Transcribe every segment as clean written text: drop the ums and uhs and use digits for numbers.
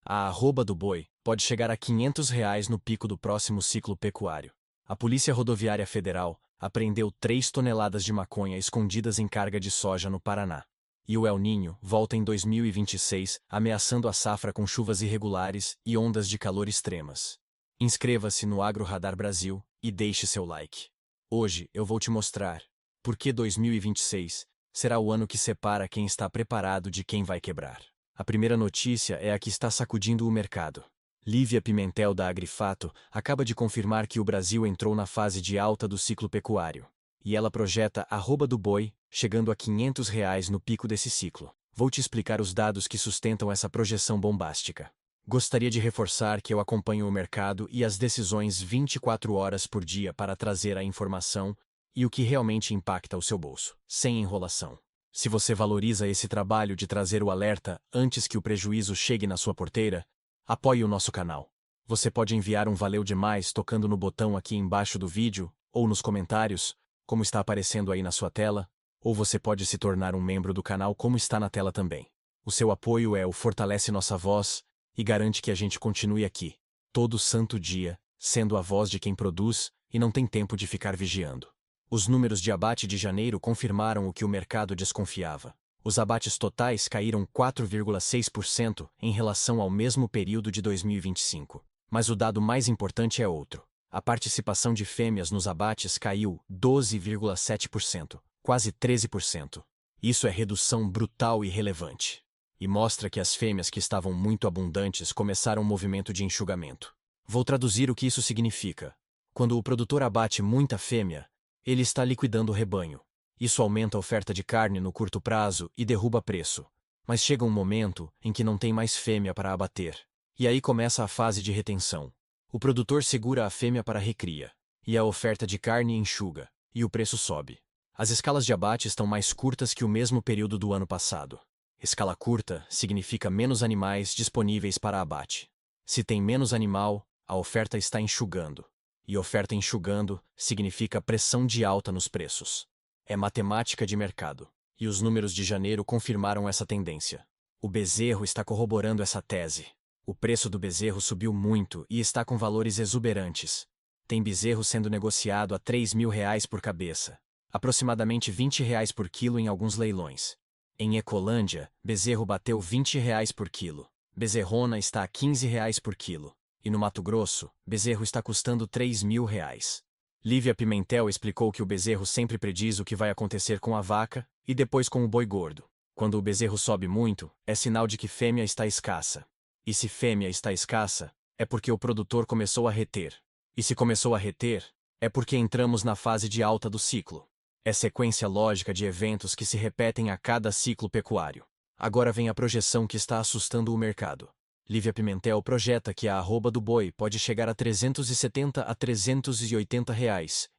A arroba do boi pode chegar a R$ 500 no pico do próximo ciclo pecuário. A Polícia Rodoviária Federal apreendeu 3 toneladas de maconha escondidas em carga de soja no Paraná. E o El Niño volta em 2026, ameaçando a safra com chuvas irregulares e ondas de calor extremas. Inscreva-se no Agro Radar Brasil e deixe seu like. Hoje eu vou te mostrar por que 2026 será o ano que separa quem está preparado de quem vai quebrar. A primeira notícia é a que está sacudindo o mercado. Lívia Pimentel, da Agrifato, acaba de confirmar que o Brasil entrou na fase de alta do ciclo pecuário. E ela projeta arroba do boi, chegando a R$ 500 no pico desse ciclo. Vou te explicar os dados que sustentam essa projeção bombástica. Gostaria de reforçar que eu acompanho o mercado e as decisões 24 horas por dia para trazer a informação e o que realmente impacta o seu bolso, sem enrolação. Se você valoriza esse trabalho de trazer o alerta antes que o prejuízo chegue na sua porteira, apoie o nosso canal. Você pode enviar um valeu demais tocando no botão aqui embaixo do vídeo ou nos comentários, como está aparecendo aí na sua tela, ou você pode se tornar um membro do canal como está na tela também. O seu apoio fortalece nossa voz e garante que a gente continue aqui, todo santo dia, sendo a voz de quem produz e não tem tempo de ficar vigiando. Os números de abate de janeiro confirmaram o que o mercado desconfiava. Os abates totais caíram 4,6% em relação ao mesmo período de 2025. Mas o dado mais importante é outro. A participação de fêmeas nos abates caiu 12,7%, quase 13%. Isso é redução brutal e relevante. E mostra que as fêmeas que estavam muito abundantes começaram um movimento de enxugamento. Vou traduzir o que isso significa. Quando o produtor abate muita fêmea, ele está liquidando o rebanho. Isso aumenta a oferta de carne no curto prazo e derruba preço. Mas chega um momento em que não tem mais fêmea para abater. E aí começa a fase de retenção. O produtor segura a fêmea para a recria. E a oferta de carne enxuga. E o preço sobe. As escalas de abate estão mais curtas que o mesmo período do ano passado. Escala curta significa menos animais disponíveis para abate. Se tem menos animal, a oferta está enxugando. E oferta enxugando significa pressão de alta nos preços. É matemática de mercado. E os números de janeiro confirmaram essa tendência. O bezerro está corroborando essa tese. O preço do bezerro subiu muito e está com valores exuberantes. Tem bezerro sendo negociado a R$ 3.000 por cabeça. Aproximadamente R$ 20 por quilo em alguns leilões. Em Ecolândia, bezerro bateu R$ 20 por quilo. Bezerrona está a R$ 15 por quilo. E no Mato Grosso, bezerro está custando R$ 3.000. Lívia Pimentel explicou que o bezerro sempre prediz o que vai acontecer com a vaca e depois com o boi gordo. Quando o bezerro sobe muito, é sinal de que fêmea está escassa. E se fêmea está escassa, é porque o produtor começou a reter. E se começou a reter, é porque entramos na fase de alta do ciclo. É sequência lógica de eventos que se repetem a cada ciclo pecuário. Agora vem a projeção que está assustando o mercado. Lívia Pimentel projeta que a arroba do boi pode chegar a R$ 370 a R$ 380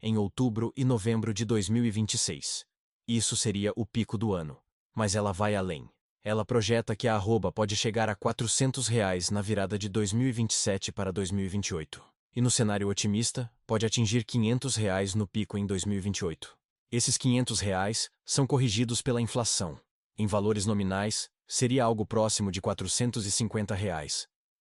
em outubro e novembro de 2026. Isso seria o pico do ano. Mas ela vai além. Ela projeta que a arroba pode chegar a R$ 400 na virada de 2027 para 2028. E no cenário otimista, pode atingir R$ 500 no pico em 2028. Esses R$ 500 são corrigidos pela inflação. Em valores nominais, seria algo próximo de R$ 450.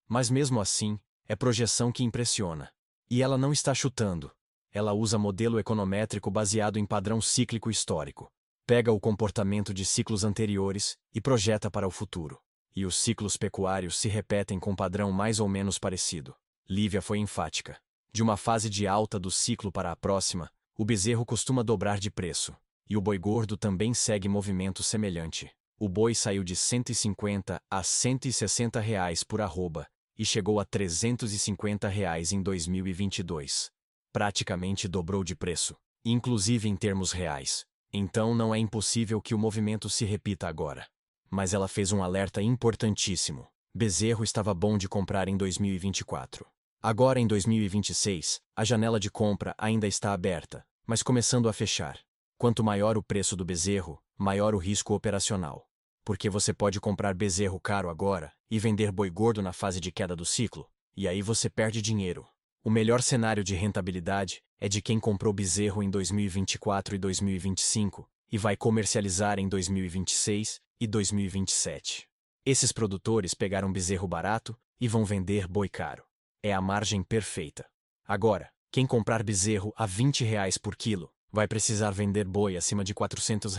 Mas mesmo assim, é projeção que impressiona. E ela não está chutando. Ela usa modelo econométrico baseado em padrão cíclico histórico. Pega o comportamento de ciclos anteriores e projeta para o futuro. E os ciclos pecuários se repetem com padrão mais ou menos parecido. Lívia foi enfática. De uma fase de alta do ciclo para a próxima, o bezerro costuma dobrar de preço. E o boi gordo também segue movimento semelhante. O boi saiu de R$ 150 a R$ 160 por arroba e chegou a R$ 350 em 2022. Praticamente dobrou de preço, inclusive em termos reais. Então não é impossível que o movimento se repita agora. Mas ela fez um alerta importantíssimo. Bezerro estava bom de comprar em 2024. Agora em 2026, a janela de compra ainda está aberta, mas começando a fechar. Quanto maior o preço do bezerro, maior o risco operacional. Porque você pode comprar bezerro caro agora e vender boi gordo na fase de queda do ciclo, e aí você perde dinheiro. O melhor cenário de rentabilidade é de quem comprou bezerro em 2024 e 2025 e vai comercializar em 2026 e 2027. Esses produtores pegaram bezerro barato e vão vender boi caro. É a margem perfeita. Agora, quem comprar bezerro a R$ 20 por quilo, vai precisar vender boi acima de R$ 400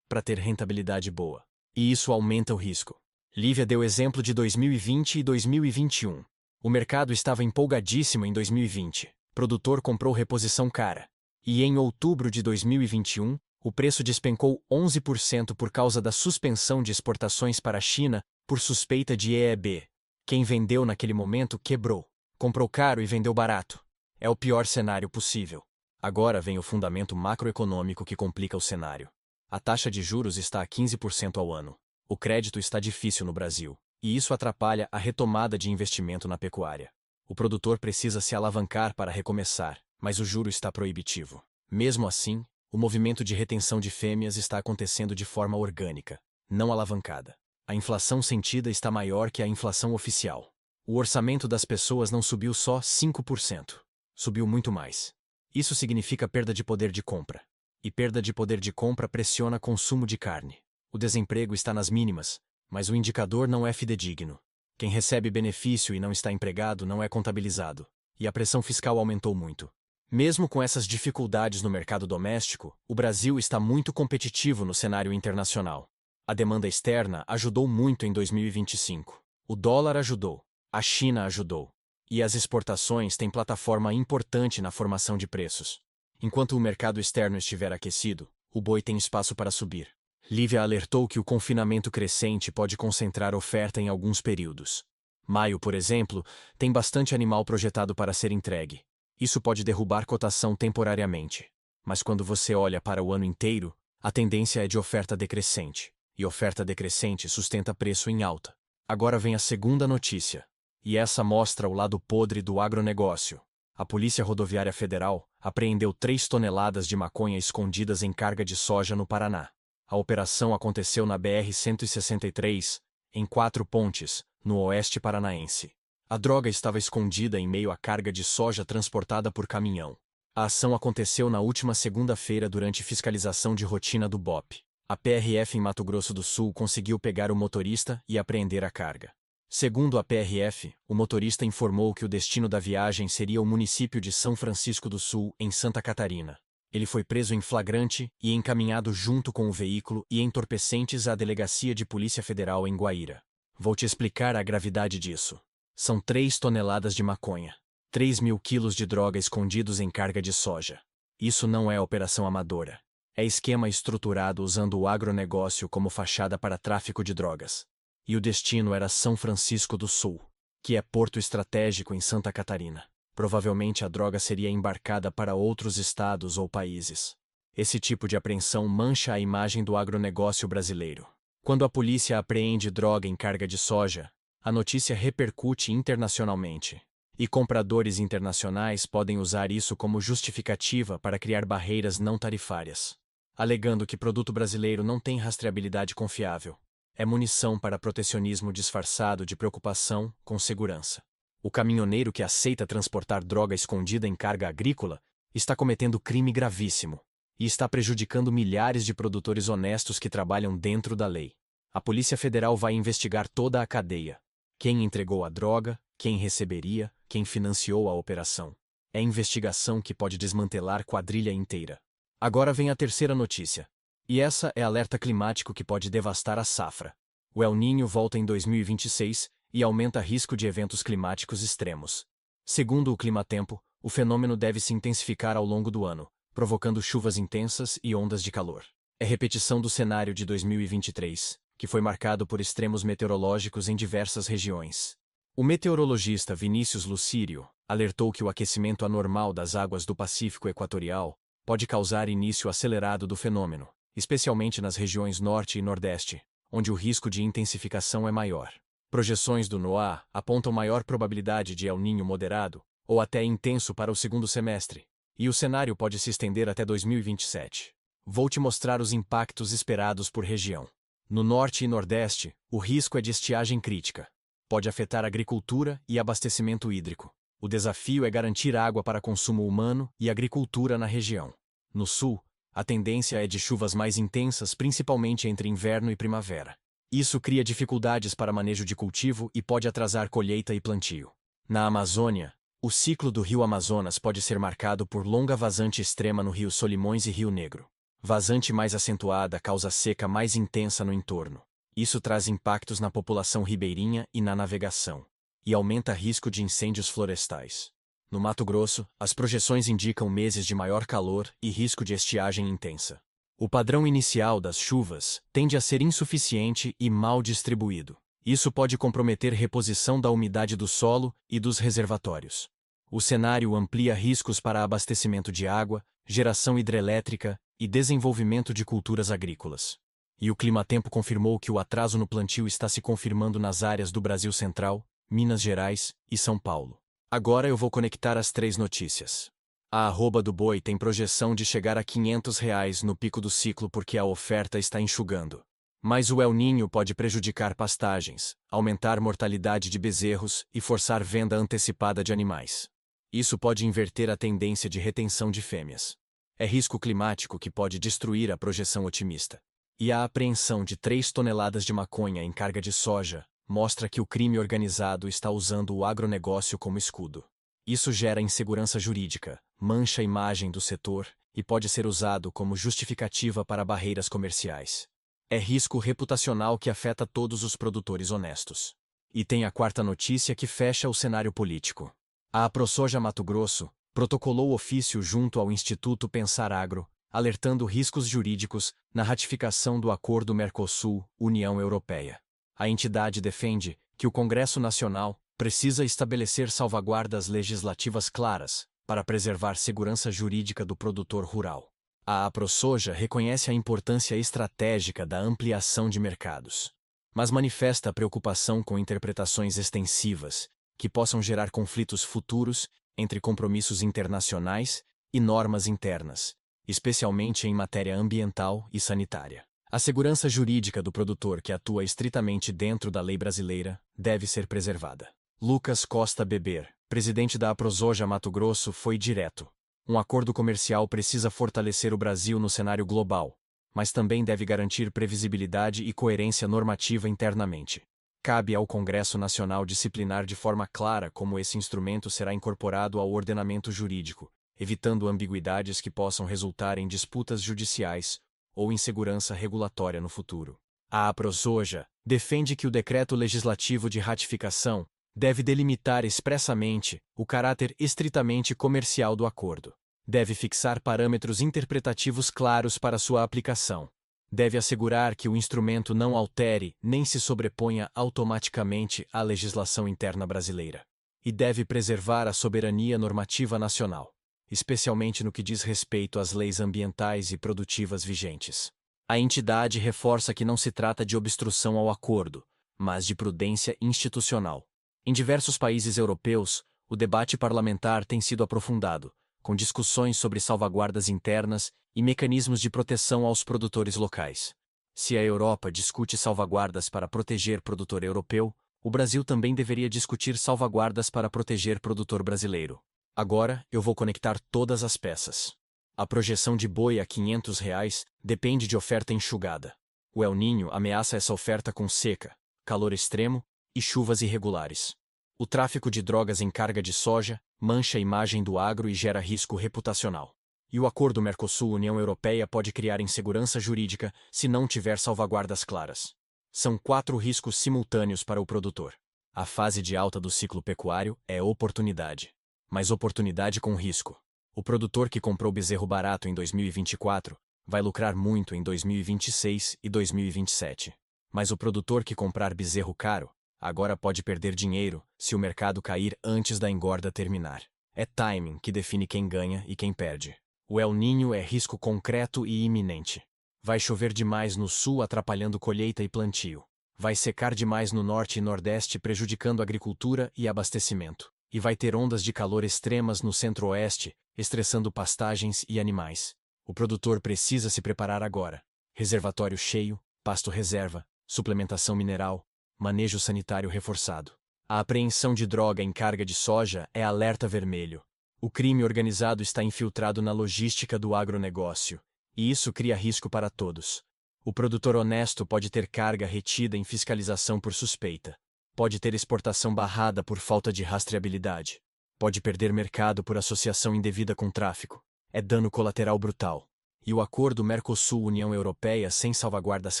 para ter rentabilidade boa. E isso aumenta o risco. Lívia deu exemplo de 2020 e 2021. O mercado estava empolgadíssimo em 2020. O produtor comprou reposição cara. E em outubro de 2021, o preço despencou 11% por causa da suspensão de exportações para a China por suspeita de EEB. Quem vendeu naquele momento quebrou. Comprou caro e vendeu barato. É o pior cenário possível. Agora vem o fundamento macroeconômico que complica o cenário. A taxa de juros está a 15% ao ano. O crédito está difícil no Brasil, e isso atrapalha a retomada de investimento na pecuária. O produtor precisa se alavancar para recomeçar, mas o juro está proibitivo. Mesmo assim, o movimento de retenção de fêmeas está acontecendo de forma orgânica, não alavancada. A inflação sentida está maior que a inflação oficial. O orçamento das pessoas não subiu só 5%. Subiu muito mais. Isso significa perda de poder de compra. E perda de poder de compra pressiona consumo de carne. O desemprego está nas mínimas, mas o indicador não é fidedigno. Quem recebe benefício e não está empregado não é contabilizado. E a pressão fiscal aumentou muito. Mesmo com essas dificuldades no mercado doméstico, o Brasil está muito competitivo no cenário internacional. A demanda externa ajudou muito em 2025. O dólar ajudou. A China ajudou. E as exportações têm plataforma importante na formação de preços. Enquanto o mercado externo estiver aquecido, o boi tem espaço para subir. Lívia alertou que o confinamento crescente pode concentrar oferta em alguns períodos. Maio, por exemplo, tem bastante animal projetado para ser entregue. Isso pode derrubar cotação temporariamente. Mas quando você olha para o ano inteiro, a tendência é de oferta decrescente. E oferta decrescente sustenta preço em alta. Agora vem a segunda notícia. E essa mostra o lado podre do agronegócio. A Polícia Rodoviária Federal apreendeu 3 toneladas de maconha escondidas em carga de soja no Paraná. A operação aconteceu na BR-163, em 4 Pontes, no oeste paranaense. A droga estava escondida em meio à carga de soja transportada por caminhão. A ação aconteceu na última segunda-feira durante fiscalização de rotina do BOP. A PRF em Mato Grosso do Sul conseguiu pegar o motorista e apreender a carga. Segundo a PRF, o motorista informou que o destino da viagem seria o município de São Francisco do Sul, em Santa Catarina. Ele foi preso em flagrante e encaminhado junto com o veículo e entorpecentes à Delegacia de Polícia Federal em Guaíra. Vou te explicar a gravidade disso. São 3 toneladas de maconha. 3.000 quilos de droga escondidos em carga de soja. Isso não é operação amadora. É esquema estruturado usando o agronegócio como fachada para tráfico de drogas. E o destino era São Francisco do Sul, que é porto estratégico em Santa Catarina. Provavelmente a droga seria embarcada para outros estados ou países. Esse tipo de apreensão mancha a imagem do agronegócio brasileiro. Quando a polícia apreende droga em carga de soja, a notícia repercute internacionalmente. E compradores internacionais podem usar isso como justificativa para criar barreiras não tarifárias, alegando que produto brasileiro não tem rastreabilidade confiável. É munição para protecionismo disfarçado de preocupação com segurança. O caminhoneiro que aceita transportar droga escondida em carga agrícola está cometendo crime gravíssimo e está prejudicando milhares de produtores honestos que trabalham dentro da lei. A Polícia Federal vai investigar toda a cadeia. Quem entregou a droga, quem receberia, quem financiou a operação. É investigação que pode desmantelar quadrilha inteira. Agora vem a terceira notícia. E essa é alerta climático que pode devastar a safra. O El Niño volta em 2026 e aumenta risco de eventos climáticos extremos. Segundo o Climatempo, o fenômeno deve se intensificar ao longo do ano, provocando chuvas intensas e ondas de calor. É repetição do cenário de 2023, que foi marcado por extremos meteorológicos em diversas regiões. O meteorologista Vinícius Lucírio alertou que o aquecimento anormal das águas do Pacífico Equatorial pode causar início acelerado do fenômeno, especialmente nas regiões Norte e Nordeste, onde o risco de intensificação é maior. Projeções do NOAA apontam maior probabilidade de El Niño moderado, ou até intenso para o segundo semestre, e o cenário pode se estender até 2027. Vou te mostrar os impactos esperados por região. No Norte e Nordeste, o risco é de estiagem crítica. Pode afetar agricultura e abastecimento hídrico. O desafio é garantir água para consumo humano e agricultura na região. No Sul, a tendência é de chuvas mais intensas, principalmente entre inverno e primavera. Isso cria dificuldades para manejo de cultivo e pode atrasar colheita e plantio. Na Amazônia, o ciclo do rio Amazonas pode ser marcado por longa vazante extrema no rio Solimões e Rio Negro. Vazante mais acentuada causa seca mais intensa no entorno. Isso traz impactos na população ribeirinha e na navegação, e aumenta risco de incêndios florestais. No Mato Grosso, as projeções indicam meses de maior calor e risco de estiagem intensa. O padrão inicial das chuvas tende a ser insuficiente e mal distribuído. Isso pode comprometer reposição da umidade do solo e dos reservatórios. O cenário amplia riscos para abastecimento de água, geração hidrelétrica e desenvolvimento de culturas agrícolas. E o Climatempo confirmou que o atraso no plantio está se confirmando nas áreas do Brasil Central, Minas Gerais e São Paulo. Agora eu vou conectar as 3 notícias. A arroba do boi tem projeção de chegar a R$ 500 no pico do ciclo porque a oferta está enxugando. Mas o El Niño pode prejudicar pastagens, aumentar mortalidade de bezerros e forçar venda antecipada de animais. Isso pode inverter a tendência de retenção de fêmeas. É risco climático que pode destruir a projeção otimista. E a apreensão de 3 toneladas de maconha em carga de soja mostra que o crime organizado está usando o agronegócio como escudo. Isso gera insegurança jurídica, mancha a imagem do setor e pode ser usado como justificativa para barreiras comerciais. É risco reputacional que afeta todos os produtores honestos. E tem a 4ª notícia que fecha o cenário político. A AproSoja Mato Grosso protocolou ofício junto ao Instituto Pensar Agro, alertando riscos jurídicos na ratificação do Acordo Mercosul-União Europeia. A entidade defende que o Congresso Nacional precisa estabelecer salvaguardas legislativas claras para preservar segurança jurídica do produtor rural. A AproSoja reconhece a importância estratégica da ampliação de mercados, mas manifesta preocupação com interpretações extensivas que possam gerar conflitos futuros entre compromissos internacionais e normas internas, especialmente em matéria ambiental e sanitária. A segurança jurídica do produtor que atua estritamente dentro da lei brasileira deve ser preservada. Lucas Costa Beber, presidente da AproSoja Mato Grosso, foi direto. Um acordo comercial precisa fortalecer o Brasil no cenário global, mas também deve garantir previsibilidade e coerência normativa internamente. Cabe ao Congresso Nacional disciplinar de forma clara como esse instrumento será incorporado ao ordenamento jurídico, evitando ambiguidades que possam resultar em disputas judiciais ou insegurança regulatória no futuro. A AproSoja defende que o decreto legislativo de ratificação deve delimitar expressamente o caráter estritamente comercial do acordo. Deve fixar parâmetros interpretativos claros para sua aplicação. Deve assegurar que o instrumento não altere nem se sobreponha automaticamente à legislação interna brasileira. E deve preservar a soberania normativa nacional, especialmente no que diz respeito às leis ambientais e produtivas vigentes. A entidade reforça que não se trata de obstrução ao acordo, mas de prudência institucional. Em diversos países europeus, o debate parlamentar tem sido aprofundado, com discussões sobre salvaguardas internas e mecanismos de proteção aos produtores locais. Se a Europa discute salvaguardas para proteger produtor europeu, o Brasil também deveria discutir salvaguardas para proteger produtor brasileiro. Agora, eu vou conectar todas as peças. A projeção de boi a R$ 500 depende de oferta enxugada. O El Niño ameaça essa oferta com seca, calor extremo e chuvas irregulares. O tráfico de drogas em carga de soja mancha a imagem do agro e gera risco reputacional. E o acordo Mercosul-União Europeia pode criar insegurança jurídica se não tiver salvaguardas claras. São 4 riscos simultâneos para o produtor. A fase de alta do ciclo pecuário é oportunidade. Mas oportunidade com risco. O produtor que comprou bezerro barato em 2024 vai lucrar muito em 2026 e 2027. Mas o produtor que comprar bezerro caro agora pode perder dinheiro se o mercado cair antes da engorda terminar. É timing que define quem ganha e quem perde. O El Niño é risco concreto e iminente. Vai chover demais no sul atrapalhando colheita e plantio. Vai secar demais no norte e nordeste prejudicando agricultura e abastecimento. E vai ter ondas de calor extremas no centro-oeste, estressando pastagens e animais. O produtor precisa se preparar agora. Reservatório cheio, pasto reserva, suplementação mineral, manejo sanitário reforçado. A apreensão de droga em carga de soja é alerta vermelho. O crime organizado está infiltrado na logística do agronegócio, e isso cria risco para todos. O produtor honesto pode ter carga retida em fiscalização por suspeita. Pode ter exportação barrada por falta de rastreabilidade. Pode perder mercado por associação indevida com tráfico. É dano colateral brutal. E o acordo Mercosul-União Europeia sem salvaguardas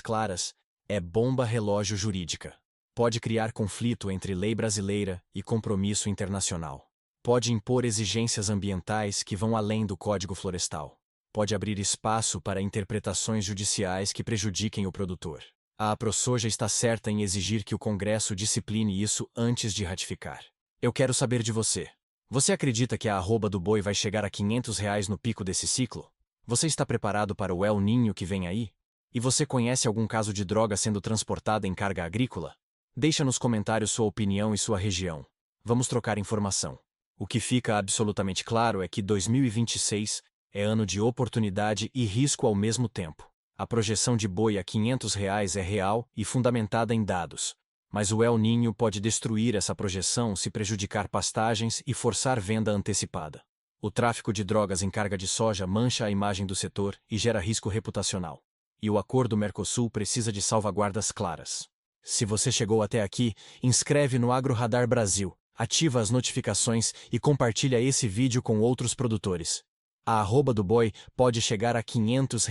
claras é bomba relógio jurídica. Pode criar conflito entre lei brasileira e compromisso internacional. Pode impor exigências ambientais que vão além do Código Florestal. Pode abrir espaço para interpretações judiciais que prejudiquem o produtor. A AproSoja está certa em exigir que o Congresso discipline isso antes de ratificar. Eu quero saber de você. Você acredita que a arroba do boi vai chegar a R$ 500 no pico desse ciclo? Você está preparado para o El Niño que vem aí? E você conhece algum caso de droga sendo transportada em carga agrícola? Deixa nos comentários sua opinião e sua região. Vamos trocar informação. O que fica absolutamente claro é que 2026 é ano de oportunidade e risco ao mesmo tempo. A projeção de boi a R$ 500 é real e fundamentada em dados, mas o El Niño pode destruir essa projeção se prejudicar pastagens e forçar venda antecipada. O tráfico de drogas em carga de soja mancha a imagem do setor e gera risco reputacional. E o acordo Mercosul precisa de salvaguardas claras. Se você chegou até aqui, inscreve no AgroRadar Brasil, ativa as notificações e compartilha esse vídeo com outros produtores. A arroba do boi pode chegar a R$ 500.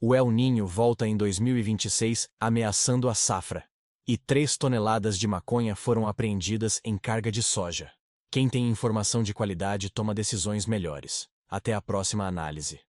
O El Niño volta em 2026 ameaçando a safra. E 3 toneladas de maconha foram apreendidas em carga de soja. Quem tem informação de qualidade toma decisões melhores. Até a próxima análise.